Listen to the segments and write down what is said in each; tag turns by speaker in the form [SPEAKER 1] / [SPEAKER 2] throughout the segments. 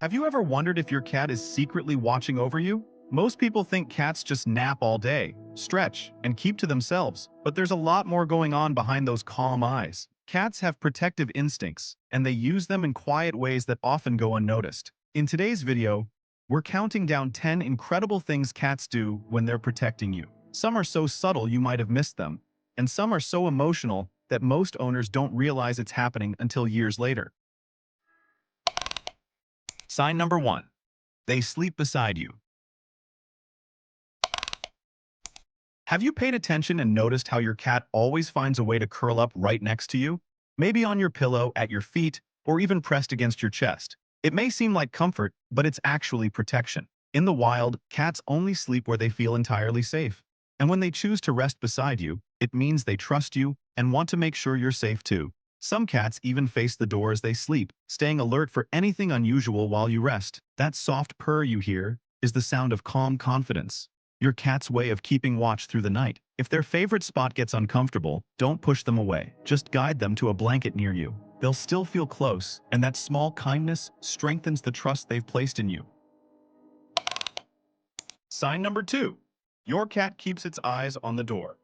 [SPEAKER 1] Have you ever wondered if your cat is secretly watching over you? Most people think cats just nap all day, stretch, and keep to themselves, but there's a lot more going on behind those calm eyes. Cats have protective instincts, and they use them in quiet ways that often go unnoticed. In today's video, we're counting down 10 incredible things cats do when they're protecting you. Some are so subtle you might have missed them, and some are so emotional that most owners don't realize it's happening until years later. Sign number 1. They sleep beside you. Have you paid attention and noticed how your cat always finds a way to curl up right next to you? Maybe on your pillow, at your feet, or even pressed against your chest. It may seem like comfort, but it's actually protection. In the wild, cats only sleep where they feel entirely safe. And when they choose to rest beside you, it means they trust you and want to make sure you're safe too. Some cats even face the door as they sleep, staying alert for anything unusual while you rest. That soft purr you hear is the sound of calm confidence, your cat's way of keeping watch through the night. If their favorite spot gets uncomfortable, don't push them away. Just guide them to a blanket near you. They'll still feel close, and that small kindness strengthens the trust they've placed in you. Sign number 2. Your cat keeps its eyes on the door.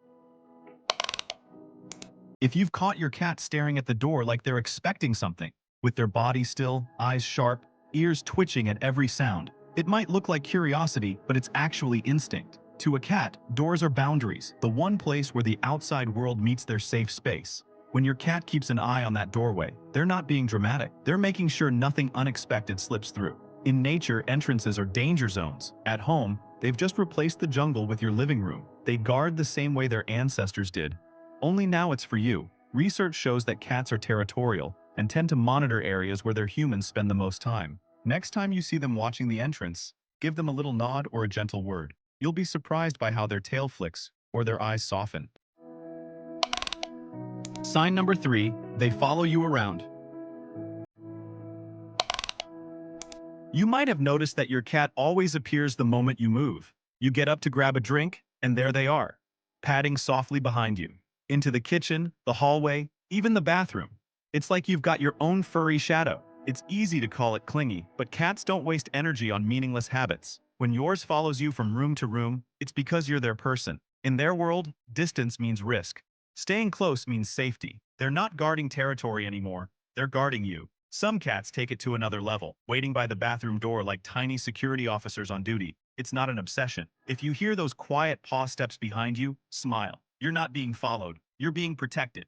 [SPEAKER 1] If you've caught your cat staring at the door like they're expecting something, with their body still, eyes sharp, ears twitching at every sound, it might look like curiosity, but it's actually instinct. To a cat, doors are boundaries, the one place where the outside world meets their safe space. When your cat keeps an eye on that doorway, they're not being dramatic. They're making sure nothing unexpected slips through. In nature, entrances are danger zones. At home, they've just replaced the jungle with your living room. They guard the same way their ancestors did. Only now it's for you. Research shows that cats are territorial and tend to monitor areas where their humans spend the most time. Next time you see them watching the entrance, give them a little nod or a gentle word. You'll be surprised by how their tail flicks or their eyes soften. Sign number 3, they follow you around. You might have noticed that your cat always appears the moment you move. You get up to grab a drink, and there they are, padding softly behind you. Into the kitchen, the hallway, even the bathroom. It's like you've got your own furry shadow. It's easy to call it clingy, but cats don't waste energy on meaningless habits. When yours follows you from room to room, it's because you're their person. In their world, distance means risk. Staying close means safety. They're not guarding territory anymore. They're guarding you. Some cats take it to another level, waiting by the bathroom door like tiny security officers on duty. It's not an obsession. If you hear those quiet paw steps behind you, smile. You're not being followed. You're being protected.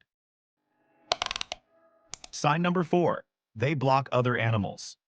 [SPEAKER 1] Sign number 4. They block other animals.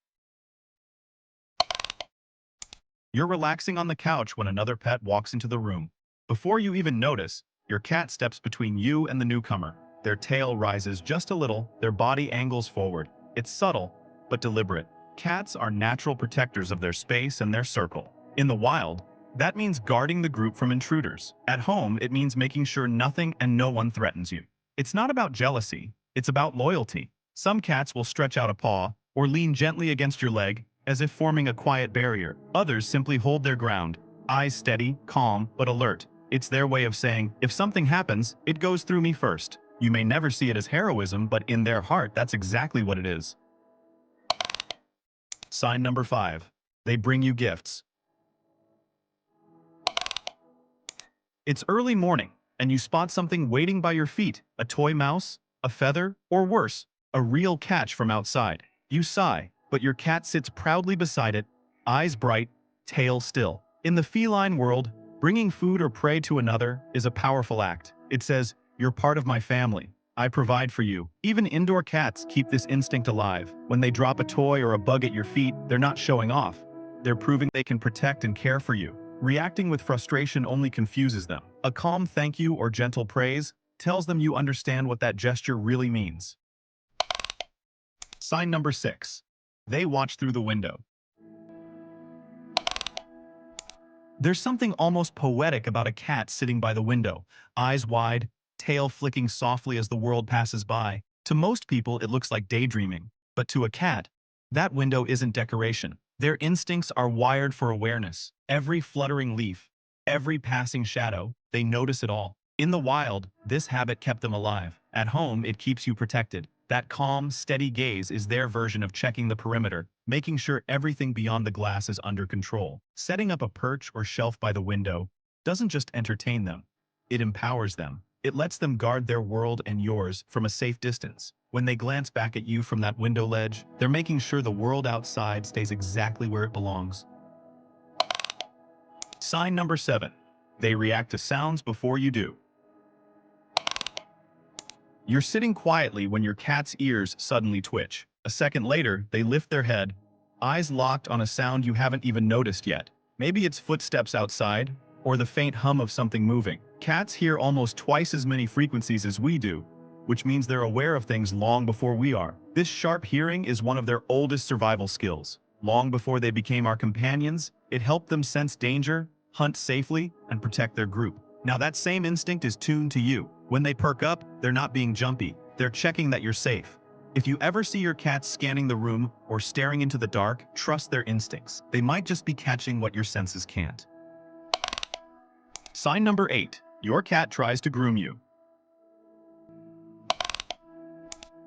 [SPEAKER 1] You're relaxing on the couch when another pet walks into the room. Before you even notice, your cat steps between you and the newcomer. Their tail rises just a little, their body angles forward. It's subtle, but deliberate. Cats are natural protectors of their space and their circle. In the wild, that means guarding the group from intruders. At home, it means making sure nothing and no one threatens you. It's not about jealousy, it's about loyalty. Some cats will stretch out a paw or lean gently against your leg, as if forming a quiet barrier. Others simply hold their ground, eyes steady, calm, but alert. It's their way of saying, if something happens, it goes through me first. You may never see it as heroism, but in their heart, that's exactly what it is. Sign number 5. They bring you gifts. It's early morning, and you spot something waiting by your feet, a toy mouse, a feather, or worse, a real catch from outside. You sigh, but your cat sits proudly beside it, eyes bright, tail still. In the feline world, bringing food or prey to another is a powerful act. It says, you're part of my family. I provide for you. Even indoor cats keep this instinct alive. When they drop a toy or a bug at your feet, they're not showing off. They're proving they can protect and care for you. Reacting with frustration only confuses them. A calm thank you or gentle praise tells them you understand what that gesture really means. Sign number 6. They watch through the window. There's something almost poetic about a cat sitting by the window, eyes wide, tail flicking softly as the world passes by. To most people, it looks like daydreaming. But to a cat, that window isn't decoration. Their instincts are wired for awareness. Every fluttering leaf, every passing shadow, they notice it all. In the wild, this habit kept them alive. At home, it keeps you protected. That calm, steady gaze is their version of checking the perimeter, making sure everything beyond the glass is under control. Setting up a perch or shelf by the window doesn't just entertain them, it empowers them. It lets them guard their world and yours from a safe distance. When they glance back at you from that window ledge, they're making sure the world outside stays exactly where it belongs. Sign number 7. They react to sounds before you do. You're sitting quietly when your cat's ears suddenly twitch. A second later, they lift their head, eyes locked on a sound you haven't even noticed yet. Maybe it's footsteps outside, or the faint hum of something moving. Cats hear almost twice as many frequencies as we do, which means they're aware of things long before we are. This sharp hearing is one of their oldest survival skills. Long before they became our companions, it helped them sense danger, hunt safely, and protect their group. Now that same instinct is tuned to you. When they perk up, they're not being jumpy. They're checking that you're safe. If you ever see your cat scanning the room or staring into the dark, trust their instincts. They might just be catching what your senses can't. Sign number 8. Your cat tries to groom you.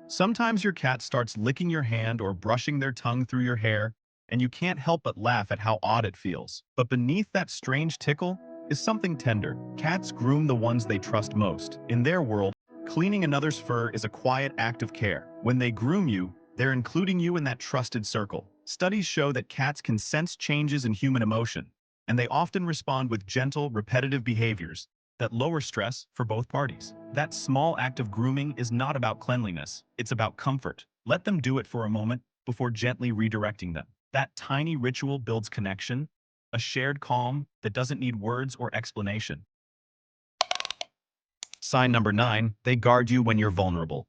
[SPEAKER 1] Sometimes your cat starts licking your hand or brushing their tongue through your hair, and you can't help but laugh at how odd it feels. But beneath that strange tickle is something tender. Cats groom the ones they trust most. In their world, cleaning another's fur is a quiet act of care. When they groom you, they're including you in that trusted circle. Studies show that cats can sense changes in human emotion, and they often respond with gentle, repetitive behaviors that lower stress for both parties. That small act of grooming is not about cleanliness, it's about comfort. Let them do it for a moment before gently redirecting them. That tiny ritual builds connection, a shared calm that doesn't need words or explanation. Sign number 9, they guard you when you're vulnerable.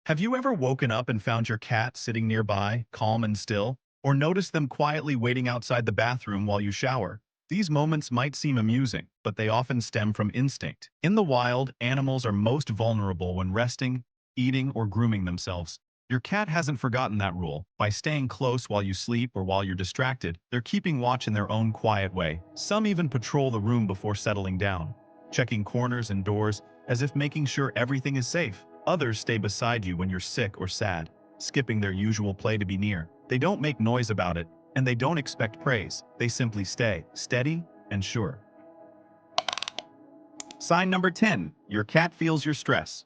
[SPEAKER 1] Have you ever woken up and found your cat sitting nearby, calm and still? Or noticed them quietly waiting outside the bathroom while you shower? These moments might seem amusing, but they often stem from instinct. In the wild, animals are most vulnerable when resting, eating, or grooming themselves. Your cat hasn't forgotten that rule. By staying close while you sleep or while you're distracted, they're keeping watch in their own quiet way. Some even patrol the room before settling down, checking corners and doors as if making sure everything is safe. Others stay beside you when you're sick or sad, skipping their usual play to be near. They don't make noise about it, and they don't expect praise. They simply stay steady and sure. Sign number 10. Your cat feels your stress.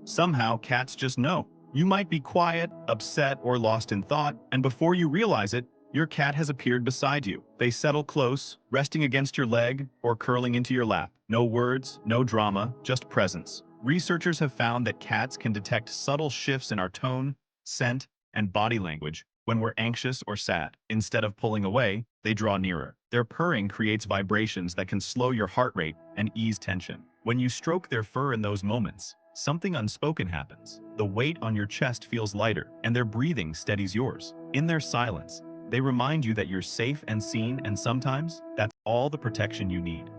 [SPEAKER 1] Somehow, cats just know. You might be quiet, upset, or lost in thought, and before you realize it, your cat has appeared beside you. They settle close, resting against your leg or curling into your lap. No words, no drama, just presence. Researchers have found that cats can detect subtle shifts in our tone, scent, and body language when we're anxious or sad. Instead of pulling away, they draw nearer. Their purring creates vibrations that can slow your heart rate and ease tension. When you stroke their fur in those moments, something unspoken happens. The weight on your chest feels lighter, and their breathing steadies yours. In their silence, they remind you that you're safe and seen, and sometimes that's all the protection you need.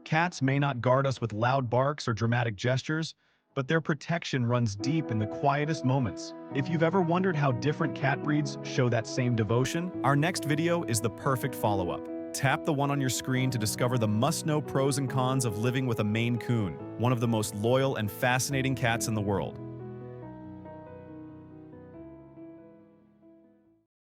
[SPEAKER 1] Cats may not guard us with loud barks or dramatic gestures, but their protection runs deep in the quietest moments. If you've ever wondered how different cat breeds show that same devotion, our next video is the perfect follow-up. Tap the one on your screen to discover the must-know pros and cons of living with a Maine Coon, one of the most loyal and fascinating cats in the world.